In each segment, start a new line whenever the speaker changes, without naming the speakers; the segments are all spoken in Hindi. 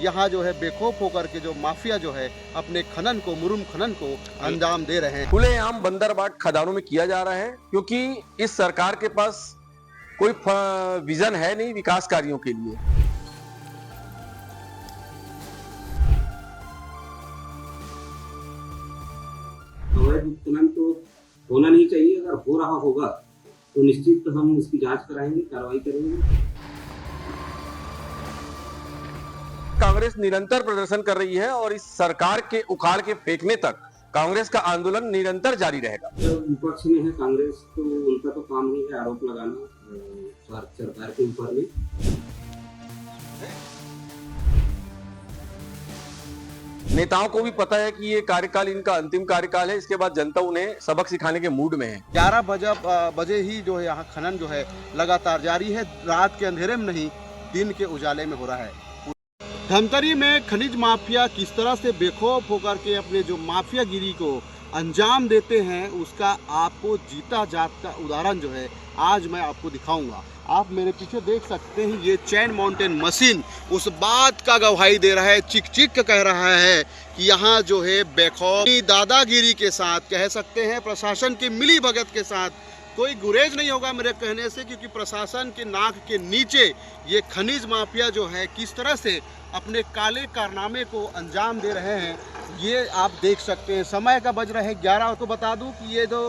यहाँ जो है बेखौफ होकर के जो माफिया जो है अपने खनन को, मुरुम खनन को अंजाम दे रहे हैं।
खुलेआम बंदरबाट खदानों में किया जा रहा है क्योंकि इस सरकार के पास कोई विजन है नहीं विकास कार्यों के लिए।
अवैध उत्खनन तो होना नहीं चाहिए। अगर हो रहा होगा तो निश्चित हम उसकी जांच कराएंगे, कार्रवाई करेंगे।
कांग्रेस निरंतर प्रदर्शन कर रही है और इस सरकार के उखाड़ के फेंकने तक कांग्रेस का आंदोलन निरंतर जारी रहेगा।
जब विपक्ष में है कांग्रेस तो उनका तो काम ही है आरोप लगाना सरकार के ऊपर में।
नेताओं को भी पता है कि ये कार्यकाल इनका अंतिम कार्यकाल है, इसके बाद जनता उन्हें सबक सिखाने के मूड में है।
11 बजे ही जो है यहाँ खनन जो है लगातार जारी है। रात के अंधेरे में नहीं, दिन के उजाले में हो रहा है। धमतरी में खनिज माफिया किस तरह से बेखौफ होकर के अपने जो माफियागिरी को अंजाम देते हैं उसका आपको जीता जागता उदाहरण जो है आज मैं आपको दिखाऊंगा। आप मेरे पीछे देख सकते हैं, ये चैन माउंटेन मशीन उस बात का गवाही दे रहा है, चिक चिक कह रहा है कि यहाँ जो है बेखौफ दादागिरी के साथ, कह सकते हैं प्रशासन की मिली भगत के साथ कोई गुरेज नहीं होगा मेरे कहने से, क्योंकि प्रशासन के नाक के नीचे ये खनिज माफिया जो है किस तरह से अपने काले कारनामे को अंजाम दे रहे हैं ये आप देख सकते हैं। समय का बज रहा है 11। तो बता दूं कि ये जो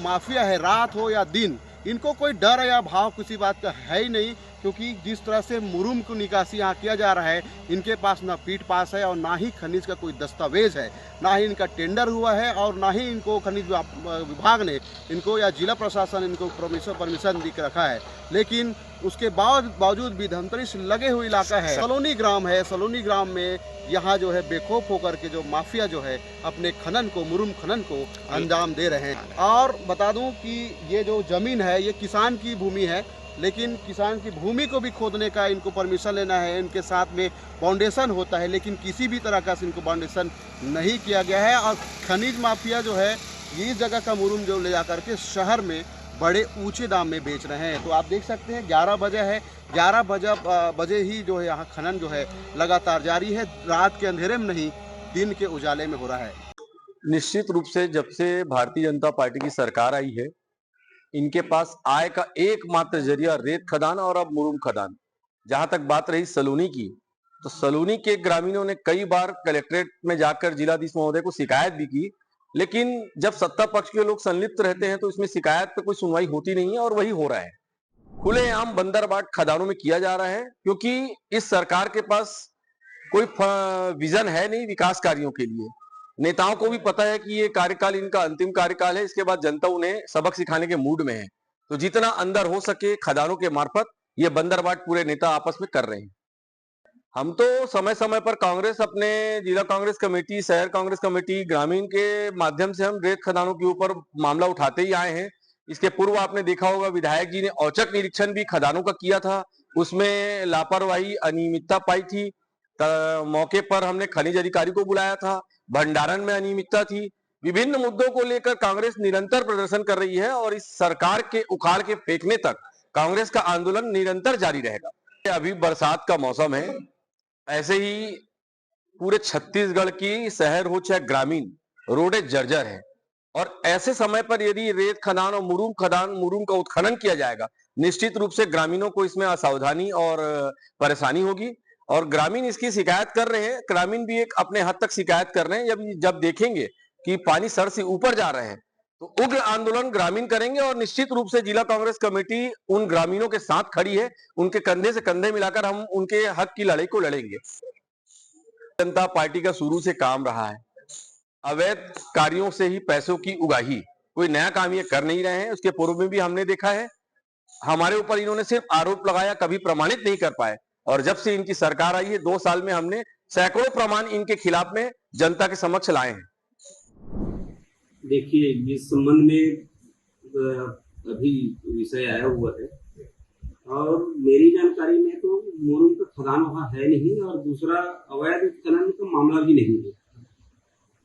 माफिया है, रात हो या दिन, इनको कोई डर या भाव किसी बात का है ही नहीं, क्योंकि जिस तरह से मुरुम को निकासी यहाँ किया जा रहा है, इनके पास ना पीट पास है और ना ही खनिज का कोई दस्तावेज है, ना ही इनका टेंडर हुआ है और ना ही इनको खनिज विभाग ने इनको या जिला प्रशासन इनको परमिशन दिख रखा है। लेकिन उसके बावजूद भी धमतरी से लगे हुए इलाका है, सलोनी ग्राम है। सलोनी ग्राम में यहाँ जो है बेखौफ होकर के जो माफिया जो है अपने खनन को, मुरुम खनन को अंजाम दे रहे हैं। और बता दूं कि ये जो जमीन है ये किसान की भूमि है, लेकिन किसान की भूमि को भी खोदने का इनको परमिशन लेना है, इनके साथ में फाउंडेशन होता है, लेकिन किसी भी तरह का इनको फाउंडेशन नहीं किया गया है। और खनिज माफिया जो है ये जगह का मुरुम जो ले जाकर के शहर में बड़े ऊंचे दाम में बेच रहे हैं। तो आप देख सकते हैं 11 बजे है, 11 बजे ही जो है यहाँ खनन जो है लगातार जारी है। रात के अंधेरे में नहीं, दिन के उजाले में हो रहा है।
निश्चित रूप से जब से भारतीय जनता पार्टी की सरकार आई है, इनके पास आय का एकमात्र जरिया रेत खदान और अब मुरुम खदान। जहां तक बात रही सलोनी की, तो सलोनी के ग्रामीणों ने कई बार कलेक्ट्रेट में जाकर जिलाधीश महोदय को शिकायत भी की, लेकिन जब सत्ता पक्ष के लोग संलिप्त रहते हैं तो इसमें शिकायत पे कोई सुनवाई होती नहीं है और वही हो रहा है। खुलेआम बंदरबाट खदानों में किया जा रहा है क्योंकि इस सरकार के पास कोई विजन है नहीं विकास कार्यों के लिए। नेताओं को भी पता है कि ये कार्यकाल इनका अंतिम कार्यकाल है, इसके बाद जनता उन्हें सबक सिखाने के मूड में है। तो जितना अंदर हो सके खदानों के मार्फत ये बंदरबाट पूरे नेता आपस में कर रहे हैं। हम तो समय समय पर कांग्रेस अपने जिला कांग्रेस कमेटी, शहर कांग्रेस कमेटी, ग्रामीण के माध्यम से हम रेत खदानों के ऊपर मामला उठाते ही आए हैं। इसके पूर्व आपने देखा होगा विधायक जी ने औचक निरीक्षण भी खदानों का किया था, उसमें लापरवाही, अनियमितता पाई थी। मौके पर हमने खनिज अधिकारी को बुलाया था, भंडारण में अनियमितता थी। विभिन्न मुद्दों को लेकर कांग्रेस निरंतर प्रदर्शन कर रही है और इस सरकार के उखाड़ के फेंकने तक कांग्रेस का आंदोलन निरंतर जारी रहेगा। अभी बरसात का मौसम है, ऐसे ही पूरे छत्तीसगढ़ की शहर हो चाहे ग्रामीण, रोडें जर्जर है और ऐसे समय पर यदि रेत खदान और मुरुम का उत्खनन किया जाएगा, निश्चित रूप से ग्रामीणों को इसमें असावधानी और परेशानी होगी और ग्रामीण इसकी शिकायत कर रहे हैं। ग्रामीण भी एक अपने हद तक शिकायत कर रहे हैं। जब देखेंगे कि पानी सर से ऊपर जा रहे हैं तो उग्र आंदोलन ग्रामीण करेंगे और निश्चित रूप से जिला कांग्रेस कमेटी उन ग्रामीणों के साथ खड़ी है। उनके कंधे से कंधे मिलाकर हम उनके हक की लड़ाई को लड़ेंगे। जनता पार्टी का शुरू से काम रहा है अवैध कार्यों से ही पैसों की उगाही, कोई नया काम ये कर नहीं रहे हैं। उसके पूर्व में भी हमने देखा है, हमारे ऊपर इन्होंने सिर्फ आरोप लगाया, कभी प्रमाणित नहीं कर पाए। और जब से इनकी सरकार आई है 2 साल में हमने सैकड़ों प्रमाण इनके खिलाफ में जनता के समक्ष लाए हैं।
देखिए, इस संबंध में अभी विषय आया हुआ है और मेरी जानकारी में तो मुरुम का खदान वहाँ है नहीं और दूसरा अवैध उत्खनन का मामला भी नहीं है।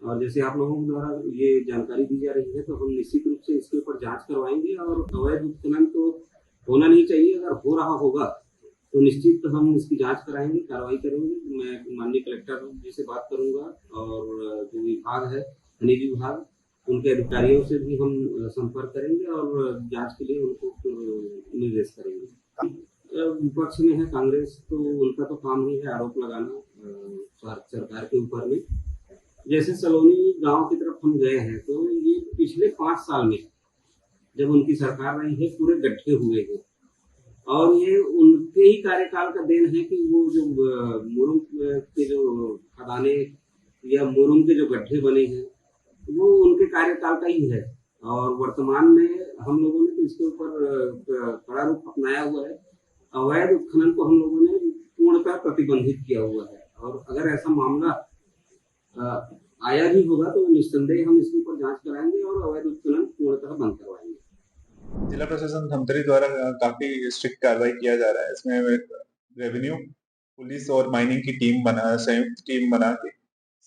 और जैसे आप लोगों द्वारा ये जानकारी दी जा रही है तो हम निश्चित रूप से इसके ऊपर जांच करवाएंगे और अवैध उत्खनन तो होना नहीं चाहिए। अगर हो रहा होगा तो निश्चित हम इसकी जांच कराएंगे, कार्रवाई करेंगे। मैं माननीय कलेक्टर जी से बात करूंगा और जो विभाग है खनिज विभाग, उनके अधिकारियों से भी हम संपर्क करेंगे और जांच के लिए उनको निर्देश करेंगे। विपक्ष में है कांग्रेस, तो उनका तो काम ही है आरोप लगाना सरकार के ऊपर में। जैसे सलोनी गांव की तरफ हम गए हैं तो ये पिछले 5 साल में जब उनकी सरकार रही है पूरे गड्ढे हुए हैं और ये उनके ही कार्यकाल का देन है कि वो जो मुरुम के जो खदाने या मुरुम के जो गड्ढे बने हैं वो उनके कार्यकाल का ही है। और वर्तमान में हम लोगों ने तो इसके ऊपर कड़ा रुख अपनाया हुआ है। अवैध उत्खनन को हम लोगों ने पूर्णतः प्रतिबंधित किया हुआ है और अगर ऐसा मामला आया भी होगा तो निस्संदेह हम इसके ऊपर जांच कराएंगे और अवैध उत्खनन पूर्णतः बंद करवाएंगे।
जिला प्रशासन धमतरी द्वारा काफी स्ट्रिक्ट कार्रवाई किया जा रहा है। इसमें रेवेन्यू, पुलिस और माइनिंग की संयुक्त टीम बना के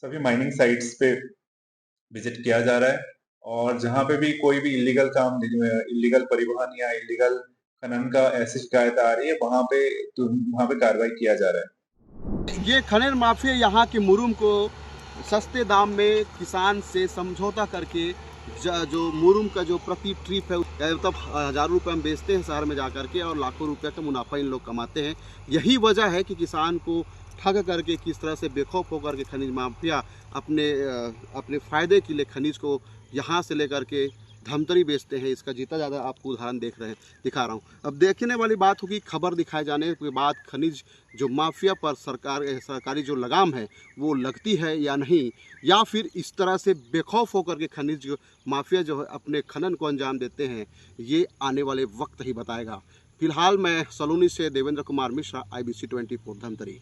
सभी माइनिंग साइट्स पे विजिट किया जा रहा है और जहाँ पे भी कोई भी इलीगल काम, इलीगल परिवहन या इलीगल खनन का ऐसी शिकायत आ रही है वहाँ पे कार्रवाई किया जा रहा है।
ये खनन माफिया यहाँ के मुरुम को सस्ते दाम में किसान से समझौता करके जो मुरुम का जो प्रति ट्रिप है मतलब हज़ारों रुपये हम बेचते हैं शहर में जा कर के और लाखों रुपए का मुनाफा इन लोग कमाते हैं। यही वजह है कि किसान को ठग करके किस तरह से बेखौफ होकर के खनिज माफिया अपने फ़ायदे के लिए खनिज को यहाँ से लेकर के धमतरी बेचते हैं। इसका जीता ज़्यादा आपको उदाहरण दिखा रहा हूँ। अब देखने वाली बात होगी खबर दिखाए जाने के बाद खनिज जो माफिया पर सरकारी जो लगाम है वो लगती है या नहीं, या फिर इस तरह से बेखौफ होकर के खनिज माफिया जो है अपने खनन को अंजाम देते हैं, ये आने वाले वक्त ही बताएगा। फिलहाल मैं सलोनी से देवेंद्र कुमार मिश्रा, IBC 24 धमतरी।